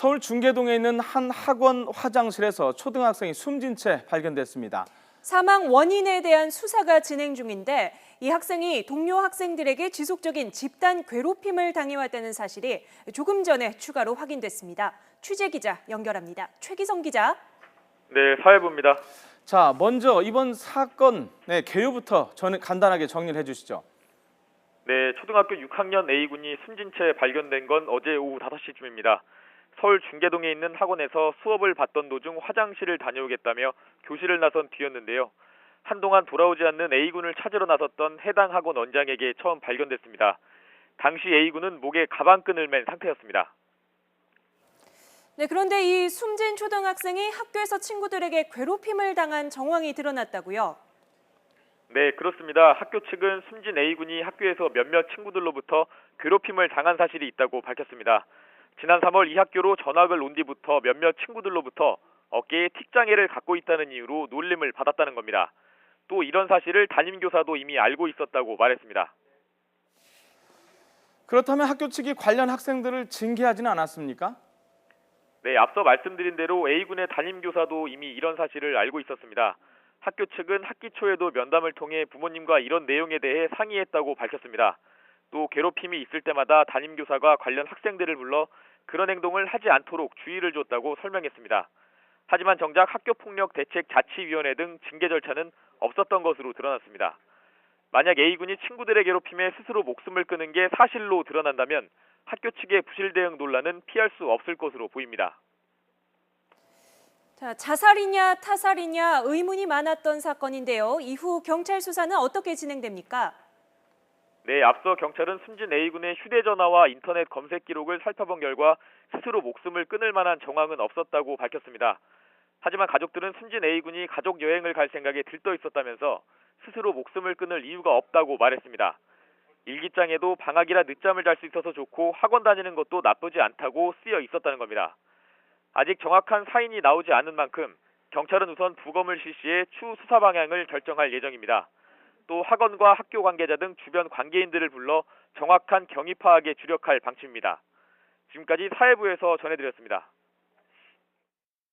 서울 중계동에 있는 한 학원 화장실에서 초등학생이 숨진 채 발견됐습니다. 사망 원인에 대한 수사가 진행 중인데 이 학생이 동료 학생들에게 지속적인 집단 괴롭힘을 당해왔다는 사실이 조금 전에 추가로 확인됐습니다. 취재 기자 연결합니다. 최기성 기자. 네, 사회부입니다. 자, 먼저 이번 사건 개요부터 간단하게 정리를 해주시죠. 네, 초등학교 6학년 A군이 숨진 채 발견된 건 어제 오후 5시쯤입니다. 서울 중계동에 있는 학원에서 수업을 받던 도중 화장실을 다녀오겠다며 교실을 나선 뒤였는데요. 한동안 돌아오지 않는 A군을 찾으러 나섰던 해당 학원 원장에게 처음 발견됐습니다. 당시 A군은 목에 가방끈을 맨 상태였습니다. 네, 그런데 이 숨진 초등학생이 학교에서 친구들에게 괴롭힘을 당한 정황이 드러났다고요? 네, 그렇습니다. 학교 측은 숨진 A군이 학교에서 몇몇 친구들로부터 괴롭힘을 당한 사실이 있다고 밝혔습니다. 지난 3월 이 학교로 전학을 온 뒤부터 몇몇 친구들로부터 어깨에 틱장애를 갖고 있다는 이유로 놀림을 받았다는 겁니다. 또 이런 사실을 담임교사도 이미 알고 있었다고 말했습니다. 그렇다면 학교 측이 관련 학생들을 징계하지는 않았습니까? 네, 앞서 말씀드린 대로 A군의 담임교사도 이미 이런 사실을 알고 있었습니다. 학교 측은 학기 초에도 면담을 통해 부모님과 이런 내용에 대해 상의했다고 밝혔습니다. 또 괴롭힘이 있을 때마다 담임교사가 관련 학생들을 불러 그런 행동을 하지 않도록 주의를 줬다고 설명했습니다. 하지만 정작 학교폭력대책자치위원회 등 징계 절차는 없었던 것으로 드러났습니다. 만약 A군이 친구들의 괴롭힘에 스스로 목숨을 끊은 게 사실로 드러난다면 학교 측의 부실 대응 논란은 피할 수 없을 것으로 보입니다. 자, 자살이냐 타살이냐 의문이 많았던 사건인데요. 이후 경찰 수사는 어떻게 진행됩니까? 네, 앞서 경찰은 숨진 A군의 휴대전화와 인터넷 검색 기록을 살펴본 결과 스스로 목숨을 끊을 만한 정황은 없었다고 밝혔습니다. 하지만 가족들은 숨진 A군이 가족 여행을 갈 생각에 들떠 있었다면서 스스로 목숨을 끊을 이유가 없다고 말했습니다. 일기장에도 방학이라 늦잠을 잘 수 있어서 좋고 학원 다니는 것도 나쁘지 않다고 쓰여 있었다는 겁니다. 아직 정확한 사인이 나오지 않은 만큼 경찰은 우선 부검을 실시해 추후 수사 방향을 결정할 예정입니다. 또 학원과 학교 관계자 등 주변 관계인들을 불러 정확한 경위 파악에 주력할 방침입니다. 지금까지 사회부에서 전해드렸습니다.